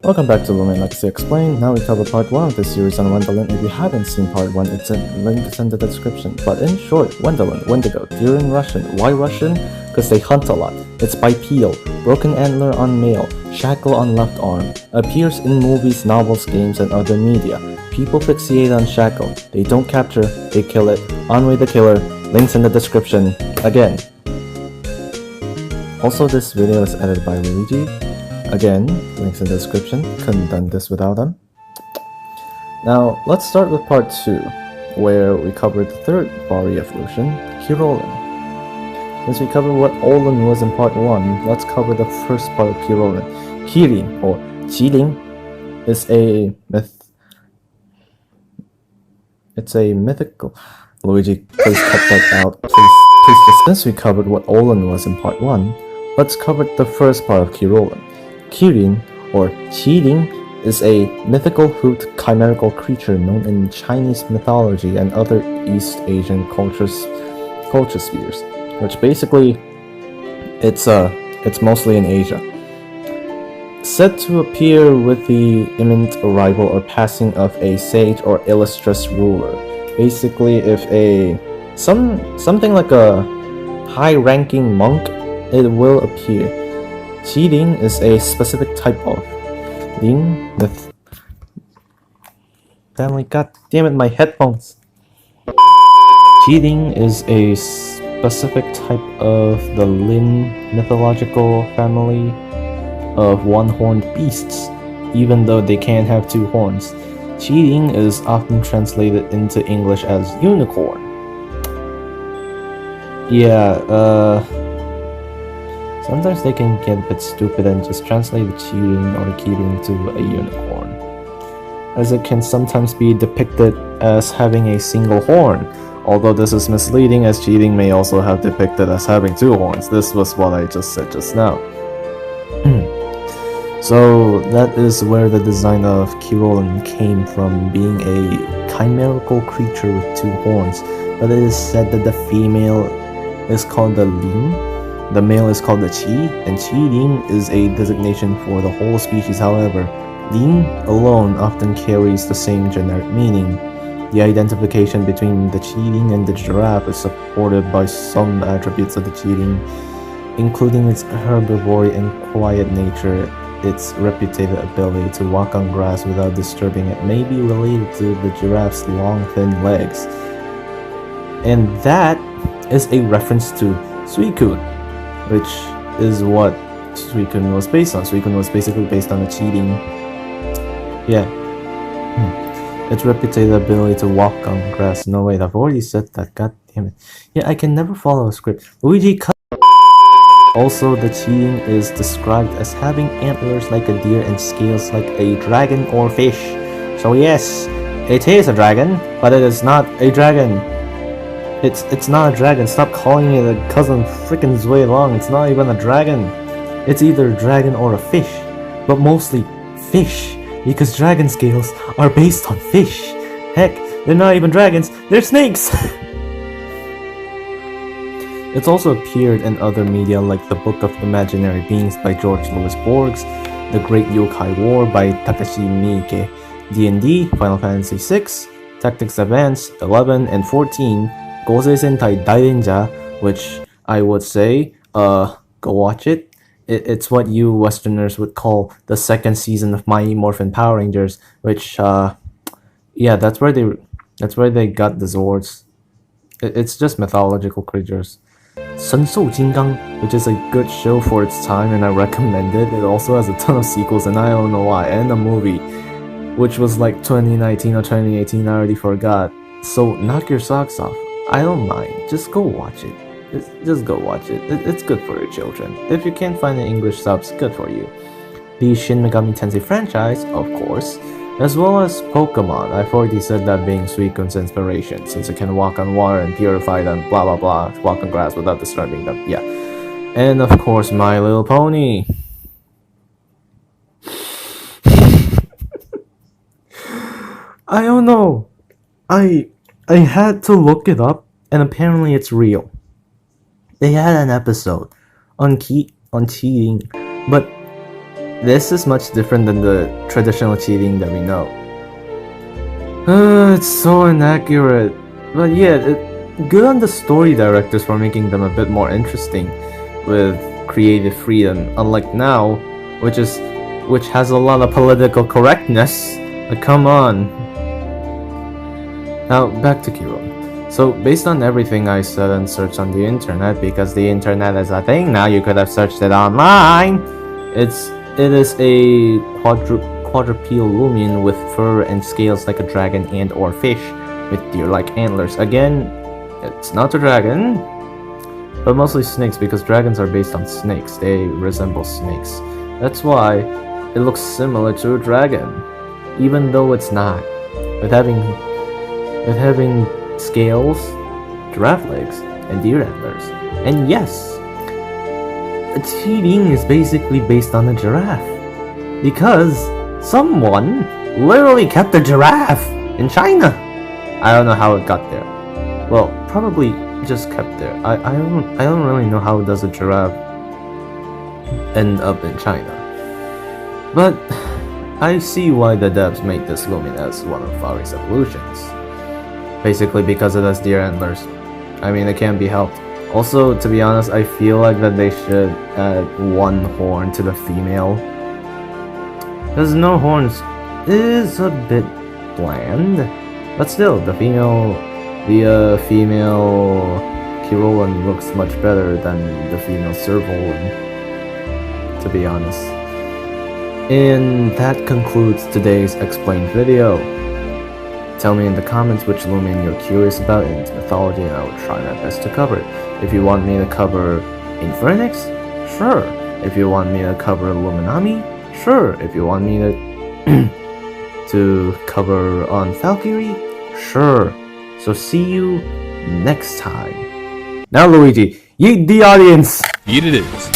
Welcome back to Loomian Legacy Explained. Now we cover part 1 of the series on Wendolen. If you haven't seen part 1, it's in links in the description. But in short, Wendolen, Wendigo, deer in Russian. Why Russian? Because they hunt a lot. It's bipedal, broken antler on male, shackle on left arm. Appears in movies, novels, games, and other media. People fixate on shackle. They don't capture, they kill it. Onway the killer. Links in the description. Again. Also, this video is edited by Luigi. Again, links in the description. Couldn't done this without them. Now, let's start with part 2, where we covered the third body evolution, Kirolen. Since we covered what Olen was in part 1, let's cover the first part of Kirolen. Kirin, or Qilin, is a It's a mythical... Luigi, please cut that out. Please. Since we covered what Olen was in part 1, let's cover the first part of Kirolen. Kirin, or Qilin, is a mythical hoot chimerical creature known in Chinese mythology and other East Asian culture spheres, which basically it's mostly in Asia. Said to appear with the imminent arrival or passing of a sage or illustrious ruler. Basically, if something like a high-ranking monk, it will appear. Qilin is a specific type of Lin myth. Family, god damn it, my headphones. Qilin is a specific type of the Lin mythological family of one-horned beasts, even though they can have two horns. Qilin is often translated into English as unicorn. Sometimes they can get a bit stupid and just translate the Qilin or Qilin to a unicorn, as it can sometimes be depicted as having a single horn, although this is misleading as Qilin may also have depicted as having two horns. This was what I just said just now. So that is where the design of Kirolen came from, being a chimerical creature with two horns, but it is said that the female is called the Lin, the male is called the Qi, and Qilin is a designation for the whole species. However, Lin alone often carries the same generic meaning. The identification between the Qilin and the giraffe is supported by some attributes of the Qilin, including its herbivory and quiet nature. Its reputed ability to walk on grass without disturbing it may be related to the giraffe's long, thin legs. And that is a reference to Suicune, which is what Suicune was based on. Suicune was basically based on the Qilin. Its reputed ability to walk on grass. No, wait, I've already said that, god damn it. Yeah, I can never follow a script. Luigi cut. Also, the Qilin is described as having antlers like a deer and scales like a dragon or fish. So yes, it is a dragon, but it is not a dragon. It's not a dragon. Stop calling it a cousin frickin' Zui Long. It's not even a dragon. It's either a dragon or a fish, but mostly fish, because dragon scales are based on fish. Heck, they're not even dragons, they're snakes! It's also appeared in other media like The Book of Imaginary Beings by George Louis Borges, The Great Yokai War by Takashi Miike, D&D, Final Fantasy VI, Tactics Advance 11 and 14, Gosei Sentai Dairenja, which I would say, go watch it. It's what you Westerners would call the second season of Mighty Morphin Power Rangers, which, that's where they got the Zords. It's just mythological creatures. Sun Shou Jingang, which is a good show for its time and I recommend it. It also has a ton of sequels and I don't know why, and a movie, which was like 2019 or 2018, I already forgot. So knock your socks off. I don't mind, just go watch it. Just go watch it. It's good for your children. If you can't find the English subs, good for you. The Shin Megami Tensei franchise, of course, as well as Pokemon. I've already said that being Suicune's inspiration, since it can walk on water and purify them, blah blah blah, walk on grass without disturbing them, yeah. And of course, My Little Pony. I don't know. I had to look it up, and apparently it's real. They had an episode on Qilin, but this is much different than the traditional cheating that we know. It's so inaccurate. But yeah, good on the story directors for making them a bit more interesting with creative freedom, unlike now, which has a lot of political correctness. Like, come on. Now, back to Kirolen. So, based on everything I said and searched on the internet, because the internet is a thing now, you could have searched it online. It is a quadrupedal Loomian with fur and scales like a dragon and or fish, with deer-like antlers. Again, it's not a dragon, but mostly snakes, because dragons are based on snakes. They resemble snakes. That's why it looks similar to a dragon, even though it's not. With having scales, giraffe legs, and deer antlers. And yes, cheating is basically based on a giraffe, because someone literally kept a giraffe in China. I don't know how it got there. Well, probably just kept there. I don't really know how does a giraffe end up in China. But I see why the devs made this Loomian as one of Fari's evolutions. Basically because it has deer antlers. I mean, it can't be helped. Also, to be honest, I feel like that they should add one horn to the female. Because no horns is a bit bland. But still, the female Kirolen looks much better than the female Servolen, to be honest. And that concludes today's explained video. Tell me in the comments which Loomian you're curious about in its mythology, and I will try my best to cover it. If you want me to cover Infernix, sure. If you want me to cover Luminami, sure. If you want me to cover on Valkyrie, sure. So see you next time. Now Luigi, yeet the audience! Yeet it is.